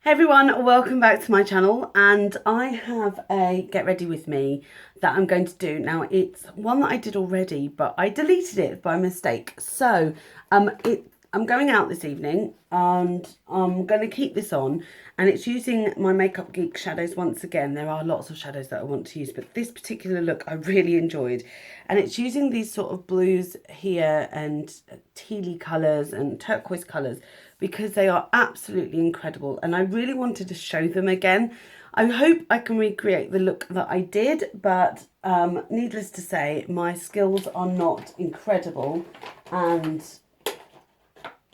Hey everyone, welcome back to my channel, and I have a get ready with me that I'm going to do. Now it's one that I did already, but I deleted it by mistake. So I'm going out this evening and I'm going to keep this on, and it's using my Makeup Geek shadows once again. There are lots of shadows that I want to use, but this particular look I really enjoyed, and it's using these sort of blues here and tealy colours and turquoise colours, because they are absolutely incredible and I really wanted to show them again. I hope I can recreate the look that I did, but needless to say, my skills are not incredible and,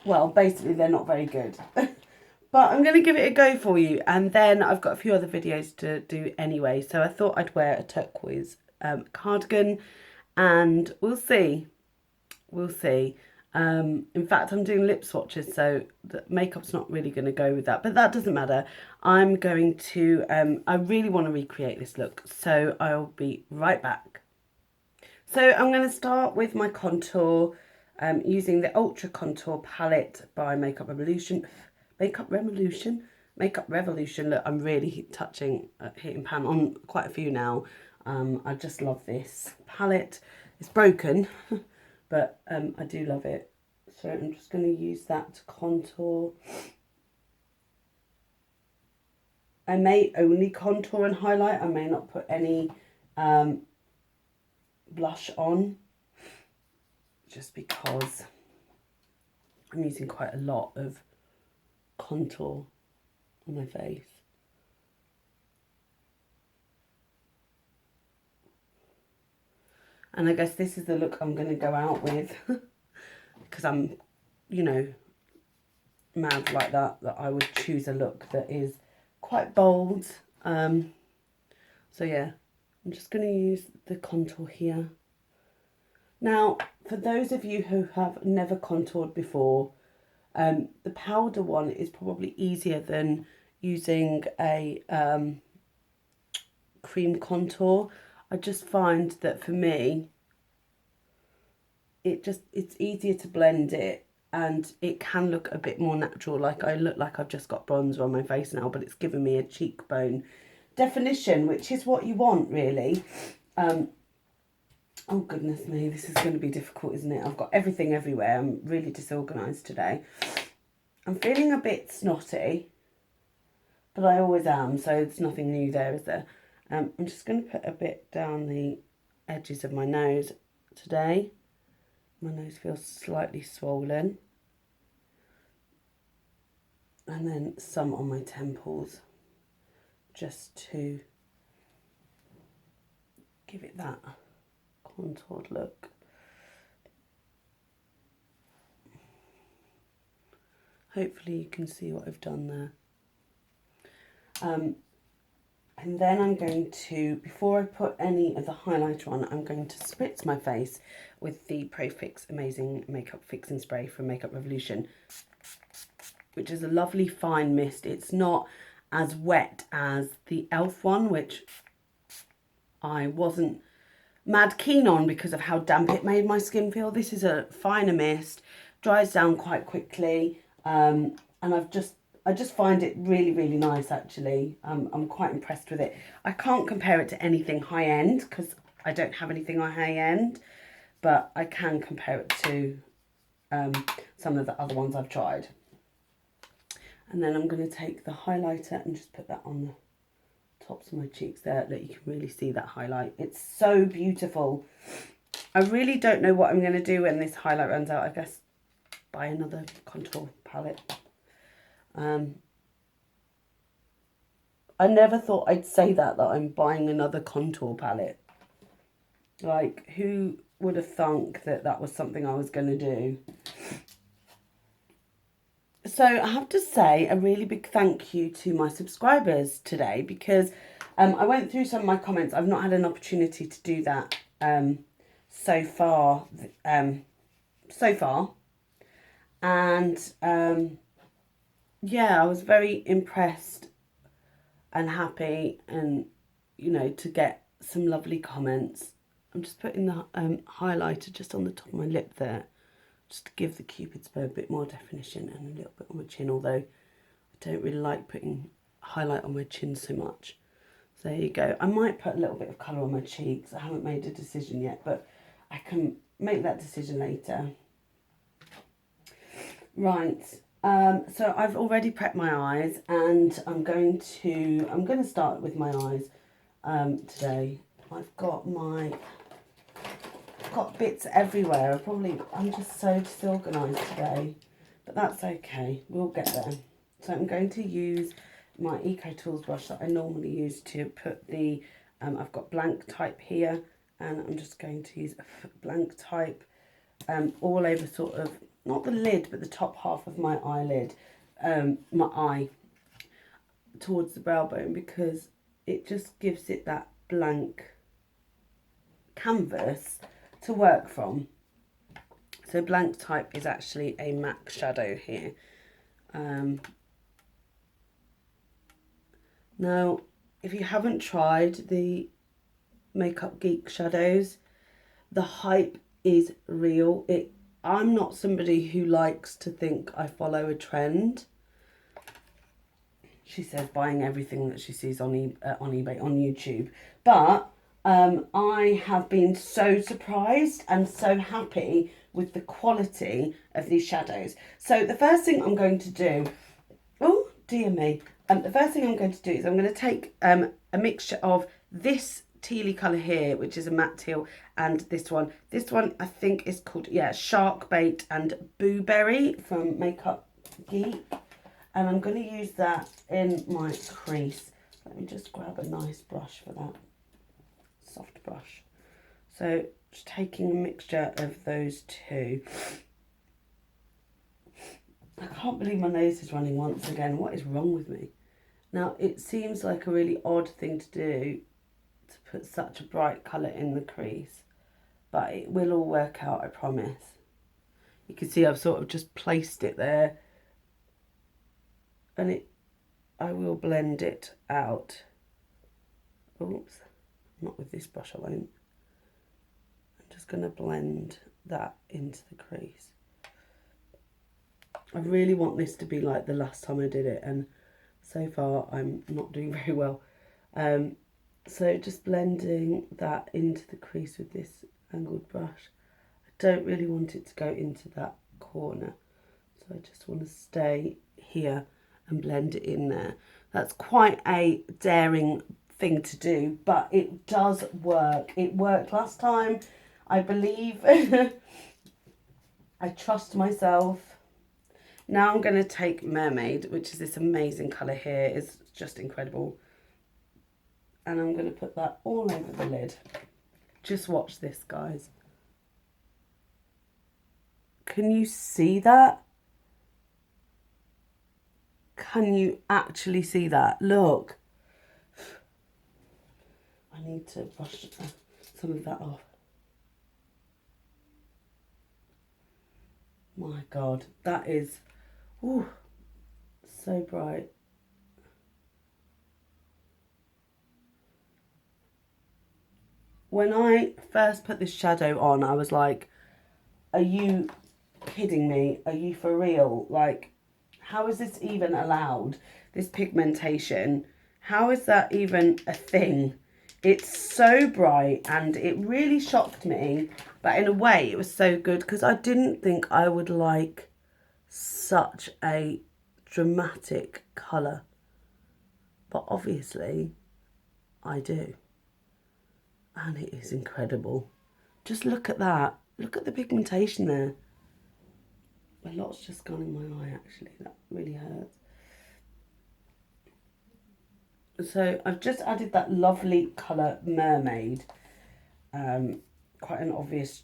well, basically they're not very good. But I'm going to give it a go for you, and then I've got a few other videos to do anyway, so I thought I'd wear a turquoise cardigan and we'll see. We'll see. In fact, I'm doing lip swatches, so the makeup's not really going to go with that, but that doesn't matter. I'm going to, I really want to recreate this look, so I'll be right back. So I'm going to start with my contour, using the Ultra Contour palette by Makeup Revolution. Look, I'm really hitting pan on quite a few now. I just love this palette. It's broken. But I do love it. So I'm just going to use that to contour. I may only contour and highlight. I may not put any blush on, just because I'm using quite a lot of contour on my face. And I guess this is the look I'm going to go out with, because I'm, you know, mad like that I would choose a look that is quite bold. So yeah, I'm just going to use the contour here. Now, for those of you who have never contoured before, the powder one is probably easier than using a cream contour. I just find that for me, it's easier to blend it, and it can look a bit more natural. Like I look like I've just got bronzer on my face now, but it's giving me a cheekbone definition, which is what you want, really. Oh goodness me, this is going to be difficult, isn't it? I've got everything everywhere. I'm really disorganised today. I'm feeling a bit snotty, but I always am, so it's nothing new there, is there? I'm just going to put a bit down the edges of my nose today. My nose feels slightly swollen. And then some on my temples, just to give it that contoured look. Hopefully you can see what I've done there. And then I'm going to, before I put any of the highlighter on, I'm going to spritz my face with the Pro Fix Amazing Makeup Fixing Spray from Makeup Revolution, which is a lovely fine mist. It's not as wet as the e.l.f. one, which I wasn't mad keen on because of how damp it made my skin feel. This is a finer mist, dries down quite quickly, and I just find it really, really nice, actually. I'm quite impressed with it. I can't compare it to anything high-end because I don't have anything on high-end, but I can compare it to some of the other ones I've tried. And then I'm going to take the highlighter and just put that on the tops of my cheeks there, that you can really see that highlight. It's so beautiful. I really don't know what I'm going to do when this highlight runs out. I guess buy another contour palette. I never thought I'd say that I'm buying another contour palette. Like, who would have thunk that that was something I was going to do? So I have to say a really big thank you to my subscribers today, because I went through some of my comments. I've not had an opportunity to do that so far. And yeah, I was very impressed and happy, and you know, to get some lovely comments. I'm just putting the highlighter just on the top of my lip there, just to give the Cupid's bow a bit more definition, and a little bit on my chin, although I don't really like putting highlight on my chin so much. So there you go. I might put a little bit of colour on my cheeks. I haven't made a decision yet, but I can make that decision later. Right, so I've already prepped my eyes, and I'm going to start with my eyes today. I've got bits everywhere. I'm just so disorganised today, but that's okay. We'll get there. So I'm going to use my Eco Tools brush that I normally use to put the, I've got blank type here, and I'm just going to use a blank type all over sort of, not the lid, but the top half of my eyelid, my eye, towards the brow bone, because it just gives it that blank canvas to work from. So blank type is actually a MAC shadow here. Now, if you haven't tried the Makeup Geek shadows, the hype is real. I'm not somebody who likes to think I follow a trend. She says buying everything that she sees on eBay, on YouTube. But I have been so surprised and so happy with the quality of these shadows. So the first thing I'm going to do, oh dear me, the first thing I'm going to do is I'm going to take a mixture of this tealy colour here, which is a matte teal, and this one. This one I think is called, yeah, Shark Bait and Blueberry from Makeup Geek. And I'm going to use that in my crease. Let me just grab a nice brush for that. Soft brush. So just taking a mixture of those two. I can't believe my nose is running once again. What is wrong with me? Now, it seems like a really odd thing to do, to put such a bright colour in the crease, but it will all work out, I promise. You can see I've sort of just placed it there, and I will blend it out. Oops, not with this brush, I won't. I'm just going to blend that into the crease. I really want this to be like the last time I did it, and so far I'm not doing very well. So just blending that into the crease with this angled brush. I don't really want it to go into that corner, so I just want to stay here and blend it in there. That's quite a daring thing to do, but it does work. It worked last time, I believe. I trust myself. Now I'm going to take Mermaid, which is this amazing colour here. It's just incredible. And I'm going to put that all over the lid. Just watch this, guys. Can you see that? Can you actually see that? Look. I need to brush some of that off. My God, that is, ooh, so bright. When I first put this shadow on, I was like, are you kidding me? Are you for real? Like, how is this even allowed? This pigmentation, how is that even a thing? It's so bright, and it really shocked me, but in a way it was so good, because I didn't think I would like such a dramatic colour, but obviously I do, and it is incredible. Just look at that. Look at the pigmentation there. A lot's just gone in my eye, actually. That really hurts. So I've just added that lovely colour Mermaid. Quite an obvious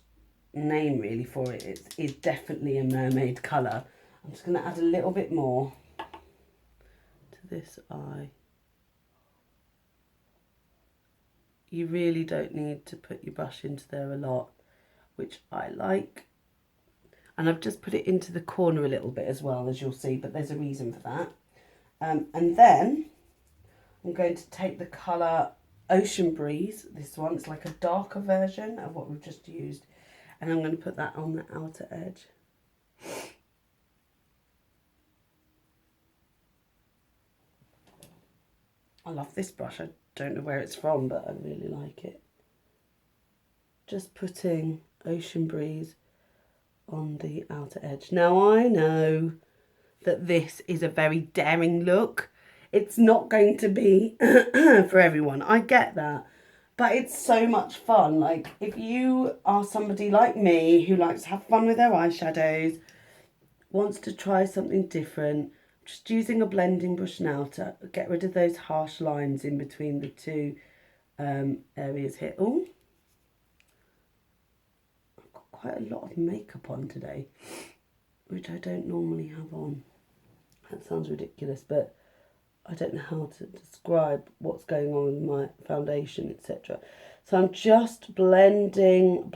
name really for it. It's definitely a mermaid colour. I'm just going to add a little bit more to this eye. You really don't need to put your brush into there a lot, which I like. And I've just put it into the corner a little bit as well, as you'll see, but there's a reason for that. And then I'm going to take the colour Ocean Breeze, this one. It's like a darker version of what we've just used. And I'm going to put that on the outer edge. I love this brush. I don't know where it's from, but I really like it. Just putting Ocean Breeze on the outer edge. Now I know that this is a very daring look. It's not going to be for everyone. I get that. But it's so much fun. Like, if you are somebody like me who likes to have fun with their eyeshadows, wants to try something different, just using a blending brush now to get rid of those harsh lines in between the two areas here. Oh, I've got quite a lot of makeup on today, which I don't normally have on. That sounds ridiculous, but I don't know how to describe what's going on with my foundation, etc. So I'm just blending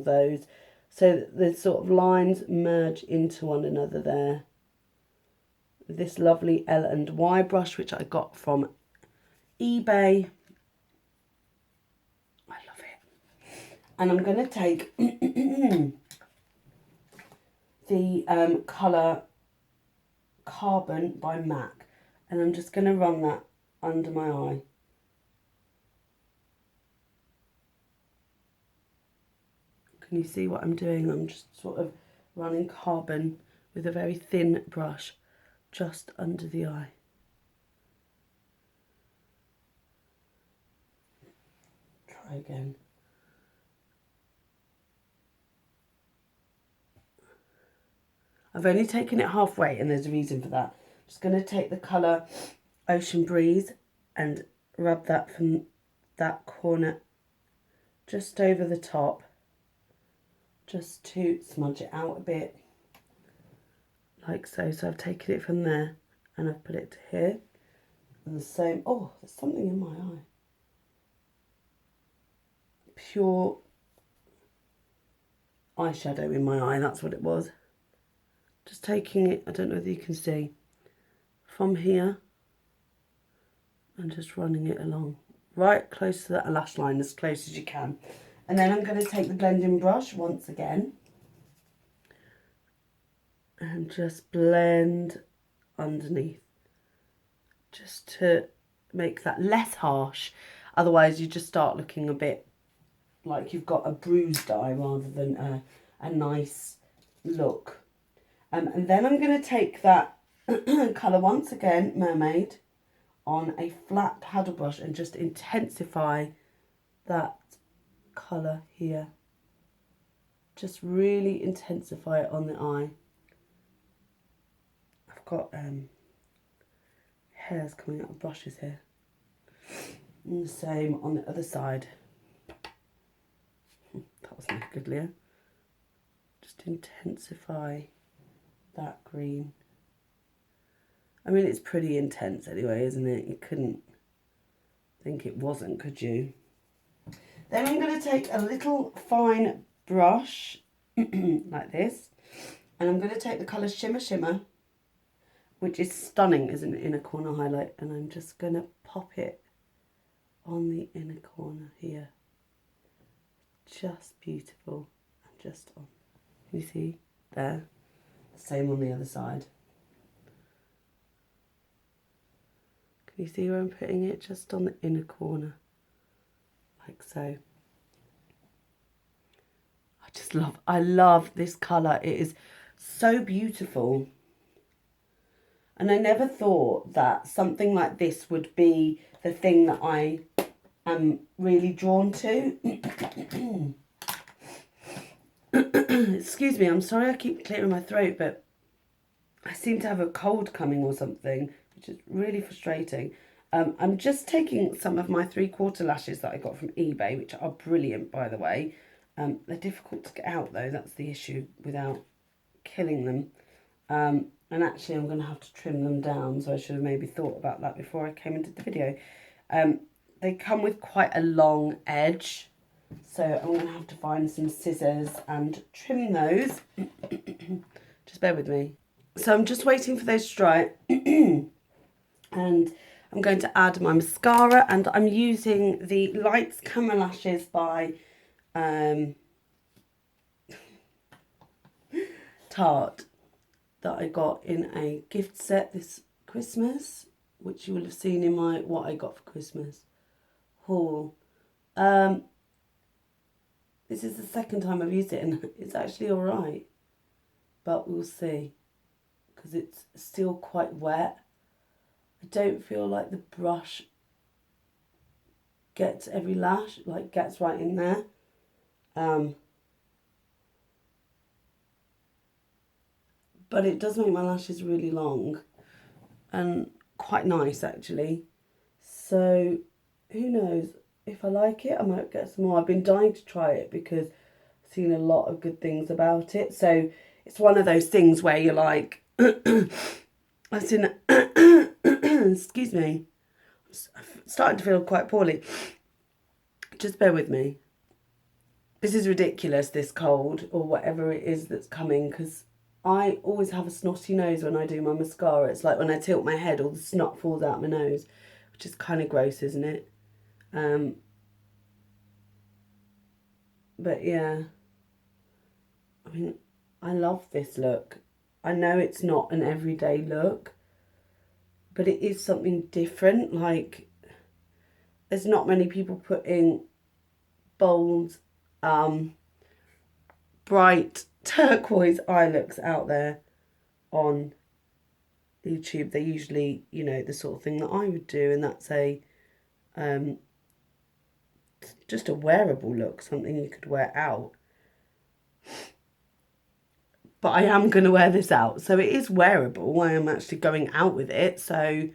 those so that the sort of lines merge into one another there. This lovely L&Y brush, which I got from eBay. I love it. And I'm going to take the colour Carbon by MAC, and I'm just going to run that under my eye. Can you see what I'm doing? I'm just sort of running Carbon with a very thin brush just under the eye. Try again. I've only taken it halfway, and there's a reason for that. I'm just going to take the colour Ocean Breeze and rub that from that corner just over the top, just to smudge it out a bit, like so. So I've taken it from there and I've put it to here. And the same, oh, there's something in my eye. Pure eyeshadow in my eye, that's what it was. Just taking it, I don't know whether you can see, from here and just running it along, right close to that lash line, as close as you can. And then I'm going to take the blending brush once again and just blend underneath, just to make that less harsh. Otherwise you just start looking a bit like you've got a bruised eye rather than a nice look. And then I'm going to take that colour once again, Mermaid, on a flat paddle brush and just intensify that colour here. Just really intensify it on the eye. I've got hairs coming out of brushes here. And the same on the other side. That wasn't good, Leah. Just intensify that green. I mean, it's pretty intense anyway, isn't it? You couldn't think it wasn't, could you? Then I'm going to take a little fine brush like this, and I'm going to take the colour Shimmer Shimmer, which is stunning as an inner corner highlight, and I'm just going to pop it on the inner corner here. Just beautiful. And just on. You see there? Same on the other side. Can you see where I'm putting it? Just on the inner corner, like so. I love this colour. It is so beautiful. And I never thought that something like this would be the thing that I am really drawn to. Excuse me, I'm sorry I keep clearing my throat, but I seem to have a cold coming or something, which is really frustrating. I'm just taking some of my 3/4 lashes that I got from eBay, which are brilliant, by the way. They're difficult to get out, though. That's the issue, without killing them. And actually, I'm going to have to trim them down, so I should have maybe thought about that before I came into the video. They come with quite a long edge, so I'm going to have to find some scissors and trim those. Just bear with me. So I'm just waiting for those to dry. And I'm going to add my mascara, and I'm using the Lights Camera Lashes by Tarte that I got in a gift set this Christmas. which you will have seen in my what I got for Christmas haul. This is the second time I've used it and it's actually alright, but we'll see, because it's still quite wet. I don't feel like the brush gets every lash, like gets right in there. But it does make my lashes really long and quite nice actually. So who knows, if I like it I might get some more. I've been dying to try it because I've seen a lot of good things about it. So it's one of those things where you're like, I've seen, excuse me, I'm starting to feel quite poorly. Just bear with me. This is ridiculous, this cold or whatever it is that's coming, because I always have a snotty nose when I do my mascara. It's like when I tilt my head, all the snot falls out my nose, which is kind of gross, isn't it? But yeah, I mean, I love this look. I know it's not an everyday look, but it is something different. Like, there's not many people putting bold, bright turquoise eye looks out there on YouTube. They're usually, you know, the sort of thing that I would do, and that's a just a wearable look, something you could wear out. But I am going to wear this out, so it is wearable. I am actually going out with it, so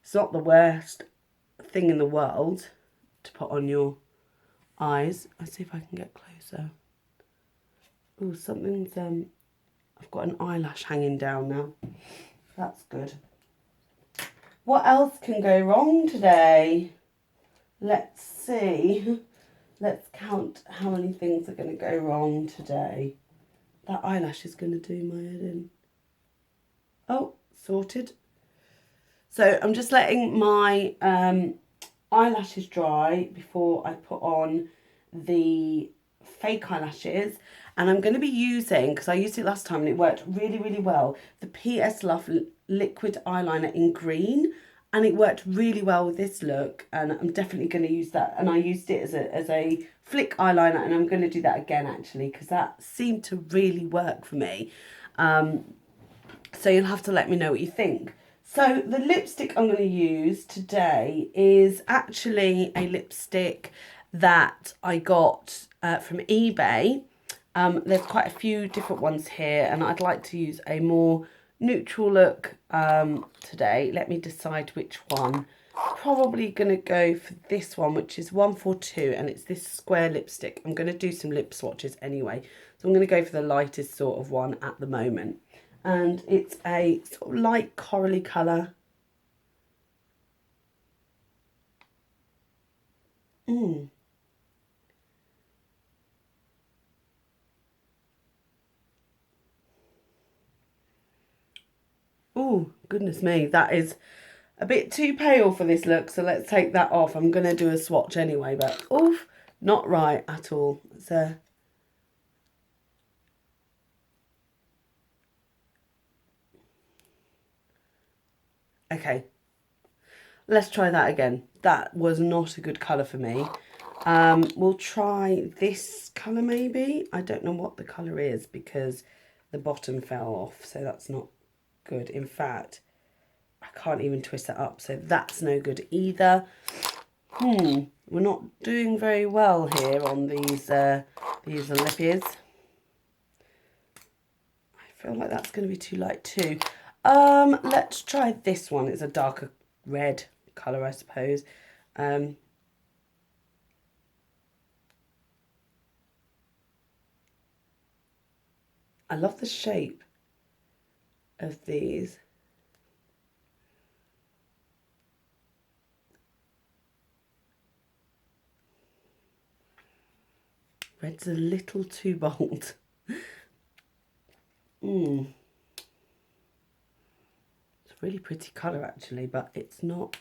it's not the worst thing in the world to put on your eyes. Let's see if I can get closer. Oh, something's I've got an eyelash hanging down now. That's good. What else can go wrong today? Let's see. Let's count how many things are going to go wrong today. That eyelash is going to do my head in. Oh, sorted. So I'm just letting my eyelashes dry before I put on the fake eyelashes. And I'm going to be using, because I used it last time and it worked really, really well, the PS Love liquid eyeliner in green. And it worked really well with this look. And I'm definitely going to use that. And I used it as a flick eyeliner. And I'm going to do that again, actually, because that seemed to really work for me. So you'll have to let me know what you think. So the lipstick I'm going to use today is actually a lipstick that I got from eBay. There's quite a few different ones here, and I'd like to use a more neutral look today. Let me decide which one. Probably going to go for this one, which is 142, and it's this square lipstick. I'm going to do some lip swatches anyway, so I'm going to go for the lightest sort of one at the moment. And it's a sort of light corally colour. Oh, goodness me, that is a bit too pale for this look, so let's take that off. I'm going to do a swatch anyway, but oof, not right at all. So okay, let's try that again. That was not a good colour for me. We'll try this colour maybe. I don't know what the colour is because the bottom fell off, so that's not good. In fact, I can't even twist it up, so that's no good either. We're not doing very well here on these lippies. I feel like that's going to be too light too. Let's try this one. It's a darker red colour, I suppose. I love the shape of these. Red's a little too bold. It's a really pretty colour actually, but it's not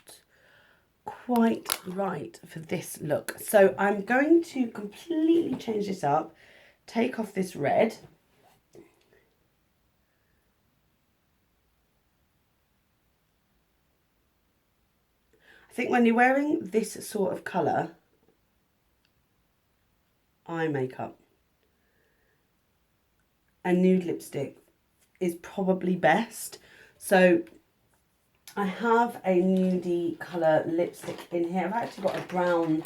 quite right for this look. So I'm going to completely change this up, take off this red. I think when you're wearing this sort of colour eye makeup, a nude lipstick is probably best. So I have a nudie colour lipstick in here. I've actually got a brown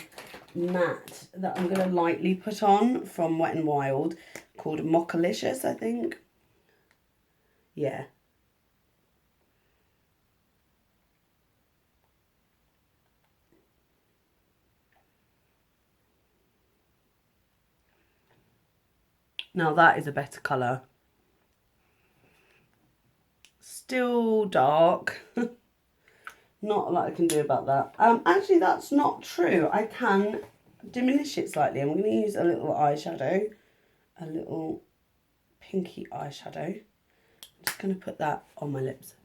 matte that I'm going to lightly put on from Wet n Wild called Mochalicious, I think. Yeah. Now that is a better colour. Still dark. Not a lot I can do about that. Actually, that's not true. I can diminish it slightly. I'm going to use a little eyeshadow, a little pinky eyeshadow. I'm just going to put that on my lips.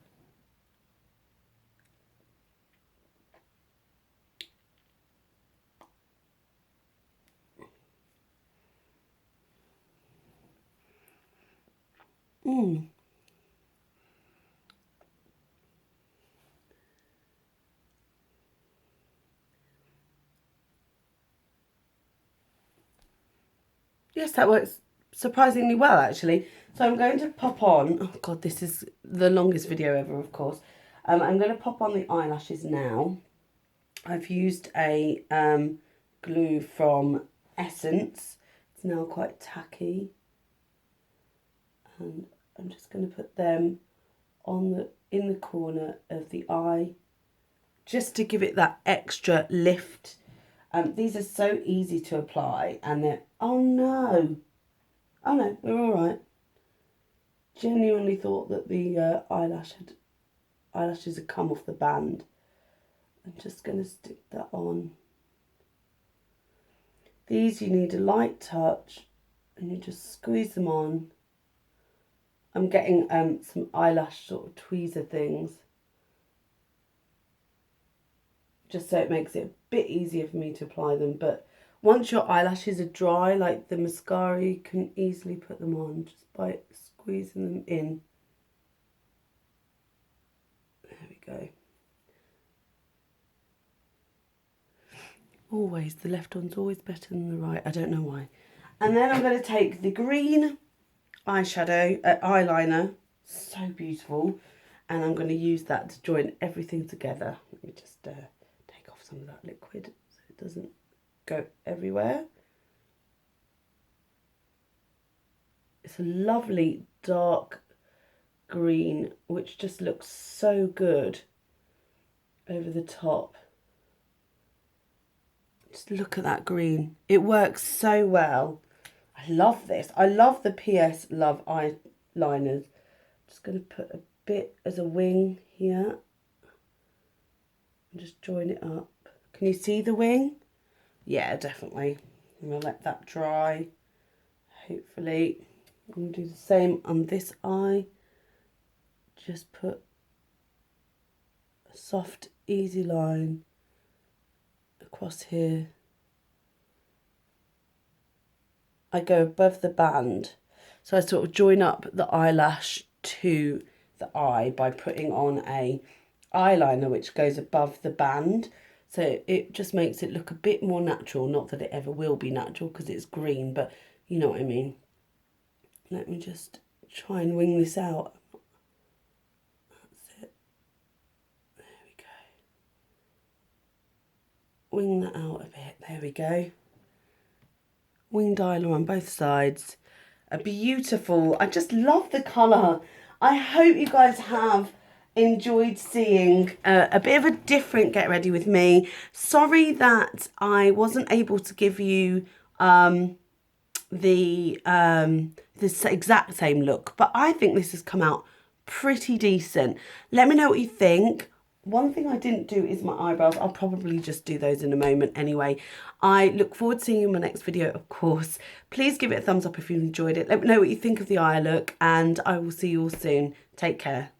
Yes, that works surprisingly well, actually. So I'm going to pop on, oh God, this is the longest video ever, of course. I'm going to pop on the eyelashes now. I've used a glue from Essence. It's now quite tacky. And I'm just going to put them on in the corner of the eye, just to give it that extra lift. These are so easy to apply, and they're, oh no, we're all right. Genuinely thought that the eyelashes had come off the band. I'm just going to stick that on. These you need a light touch, and you just squeeze them on. I'm getting some eyelash sort of tweezer things, just so it makes it a bit easier for me to apply them. But once your eyelashes are dry, like the mascara, you can easily put them on just by squeezing them in. There we go. Always, the left one's always better than the right. I don't know why. And then I'm going to take the green eyeshadow, eyeliner, so beautiful. And I'm going to use that to join everything together. Let me just take off some of that liquid so it doesn't go everywhere. It's a lovely dark green, which just looks so good over the top. Just look at that green. It works so well. I love this. I love the PS Love eyeliners. Just going to put a bit as a wing here. And just join it up. Can you see the wing? Yeah, definitely. I'm going to let that dry. Hopefully. I'm going to do the same on this eye. Just put a soft, easy line across here. I go above the band, so I sort of join up the eyelash to the eye by putting on a eyeliner which goes above the band, so it just makes it look a bit more natural. Not that it ever will be natural because it's green, but you know what I mean. Let me just try and wing this out. That's it. There we go. Wing that out a bit. There we go. Winged eyeliner on both sides. A beautiful, I just love the colour. I hope you guys have enjoyed seeing a bit of a different Get Ready With Me. Sorry that I wasn't able to give you this exact same look, but I think this has come out pretty decent. Let me know what you think. One thing I didn't do is my eyebrows. I'll probably just do those in a moment anyway. I look forward to seeing you in my next video, of course. Please give it a thumbs up if you enjoyed it. Let me know what you think of the eye look, and I will see you all soon. Take care.